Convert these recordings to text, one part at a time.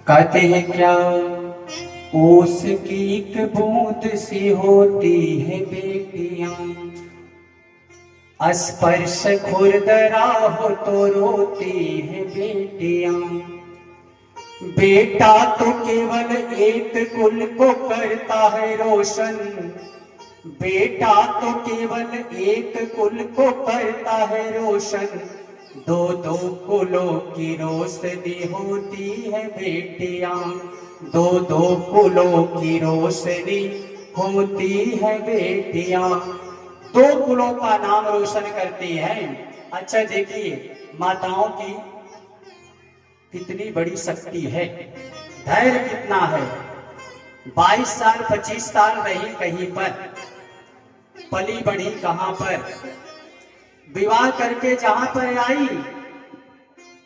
कहते हैं क्या, ओस की एक बूंद सी होती है बेटियां, स्पर्श खुरदरा हो तो रोती है बेटियां। बेटा तो केवल एक कुल को करता है रोशन, बेटा तो केवल एक कुल को करता है रोशन, दो दो कुलों की रोशनी होती है बेटियां, दो दो कुलों की रोशनी होती है बेटियां, दो कुलों का नाम रोशन करती है। अच्छा देखिए, माताओं की कितनी बड़ी शक्ति है, धैर्य कितना है। 22 साल 25 साल रही कहीं पर, पली बढ़ी कहां पर, विवाह करके जहां पर आई,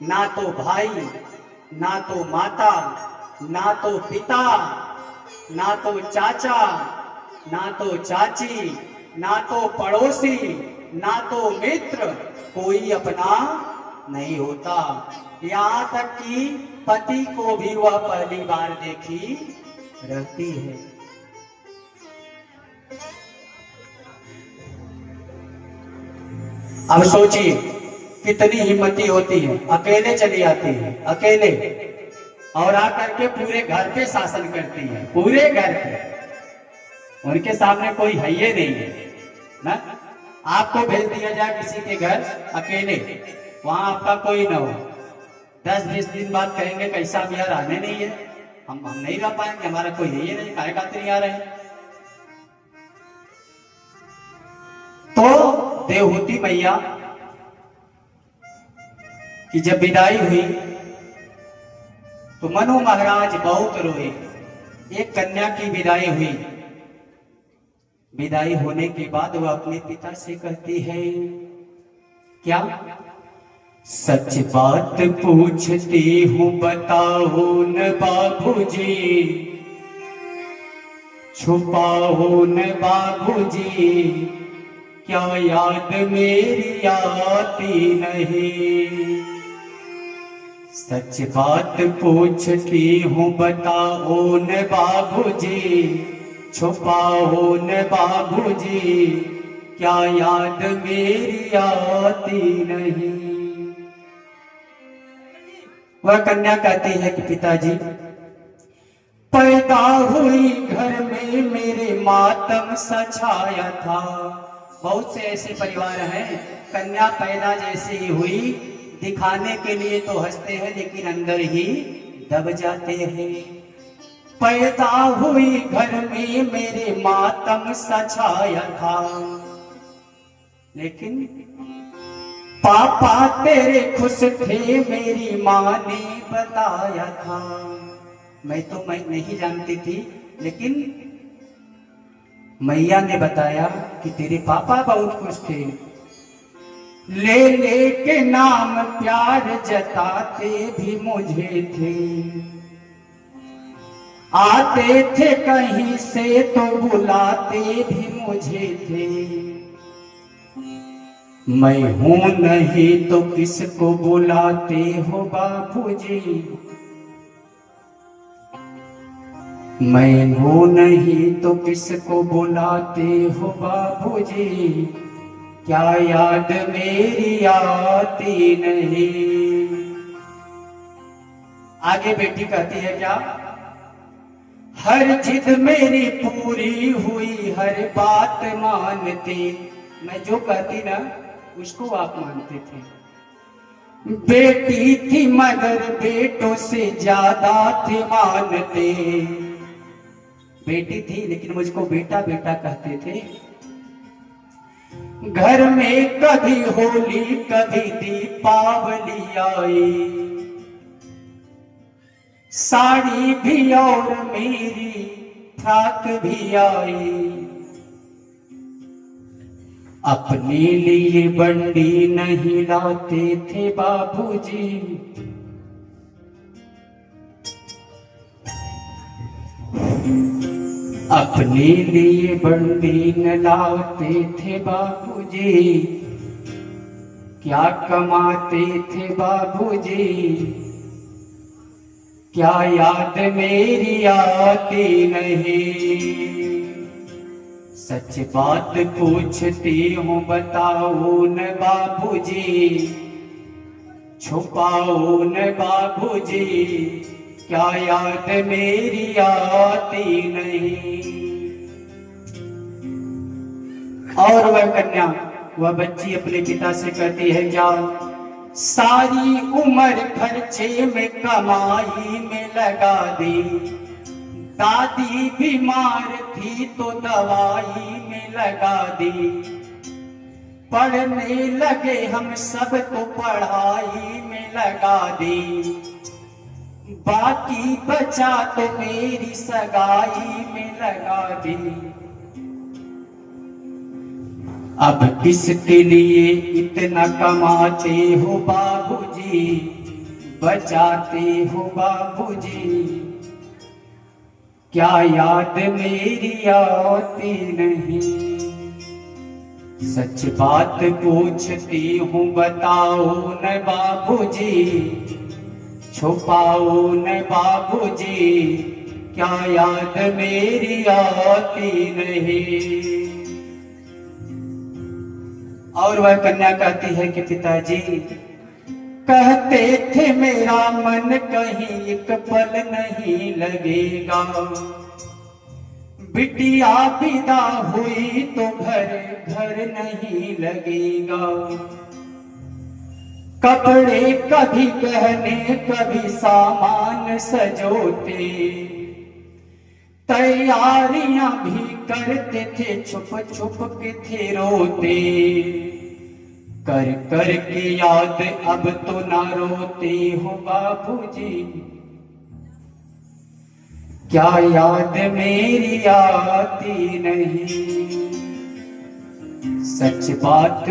ना तो भाई, ना तो माता, ना तो पिता, ना तो चाचा, ना तो चाची, ना तो पड़ोसी, ना तो मित्र, कोई अपना नहीं होता। यहां तक कि पति को भी वह पहली बार देखी रहती है। अब सोचिए कितनी हिम्मती होती है, अकेले चली आती है, अकेले, और आकर के पूरे घर पे शासन करती है, पूरे घर पे। उनके सामने कोई है ये नहीं है ना। आपको भेज दिया जाए किसी के घर अकेले, वहां आपका कोई ना हो, 10-20 दिन बाद कहेंगे कैसा अब यार आने नहीं है, हम नहीं रह पाएंगे, हमारा कोई है ये नहीं, काहे खातिर नहीं आ रहे हैं। तो देवहूति मैया की जब विदाई हुई तो मनु महाराज बहुत रोए। एक कन्या की विदाई हुई, विदाई होने के बाद वह अपने पिता से कहती है क्या, सच बात पूछती हूं बताओ न बाबूजी, छुपाओ न बाबूजी, क्या याद मेरी आती नहीं। सच बात पूछती हूं बताओ न बाबूजी, छुपाओ न बाबूजी, क्या याद मेरी आती नहीं। वह कन्या कहती है कि पिताजी, पैदा हुई घर में मेरे मातम सा छाया था। बहुत से ऐसे परिवार हैं, कन्या पैदा जैसे ही हुई दिखाने के लिए तो हंसते हैं लेकिन अंदर ही दब जाते हैं। पैदा हुई घर में मेरे मातम सा छाया था, लेकिन पापा तेरे खुश थे मेरी माँ ने बताया था। मैं नहीं जानती थी, लेकिन मैया ने बताया कि तेरे पापा बहुत खुश थे। ले ले के नाम प्यार जताते भी मुझे थे, आते थे कहीं से तो बुलाते भी मुझे थे। मैं हूं नहीं तो किसको बुलाते हो बापूजी, मैं हूं नहीं तो किसको बुलाते हो बाबूजी, क्या याद मेरी आती नहीं। आगे बेटी कहती है क्या, हर जिद मेरी पूरी हुई, हर बात मानती। मैं जो कहती ना उसको आप मानते थे। बेटी थी मगर बेटों से ज्यादा थे मानते। बेटी थी लेकिन मुझको बेटा बेटा कहते थे। घर में कभी होली कभी दीपावली आई, साड़ी भी और मेरी फ्राक भी आई। अपने लिए बंडी नहीं लाते थे बाबूजी, अपने लिए बंडी न लाते थे बाबूजी, क्या कमाते थे बाबूजी। क्या याद मेरी आती नहीं। सच बात पूछती हूँ बताओ न बाबूजी, छुपाओ न बाबूजी, क्या याद मेरी आती नहीं। और वह कन्या, वह बच्ची अपने पिता से कहती है, क्या सारी उम्र खर्चे में कमाई में लगा दी, दादी बीमार थी तो दवाई में लगा दी, पढ़ने लगे हम सब तो पढ़ाई में लगा दी, बाकी बचा तो मेरी सगाई में लगा दी। अब किसके लिए इतना कमाते हो बाबूजी, बचाते हो बाबूजी, क्या याद मेरी आती नहीं। सच बात पूछती हूँ बताओ न बाबूजी, छुपाओ न बाबूजी, क्या याद मेरी आती नहीं। और वह कन्या कहती है कि पिताजी कहते थे मेरा मन कहीं एक पल नहीं लगेगा, बिटिया विदा हुई तो घर घर नहीं लगेगा, कपड़े कभी गहने कभी सामान सजोते, तैयारियां भी करते थे छुप छुप के थे रोते, कर कर के याद अब तो ना रोते हो बाबूजी, क्या याद मेरी आती नहीं। सच बात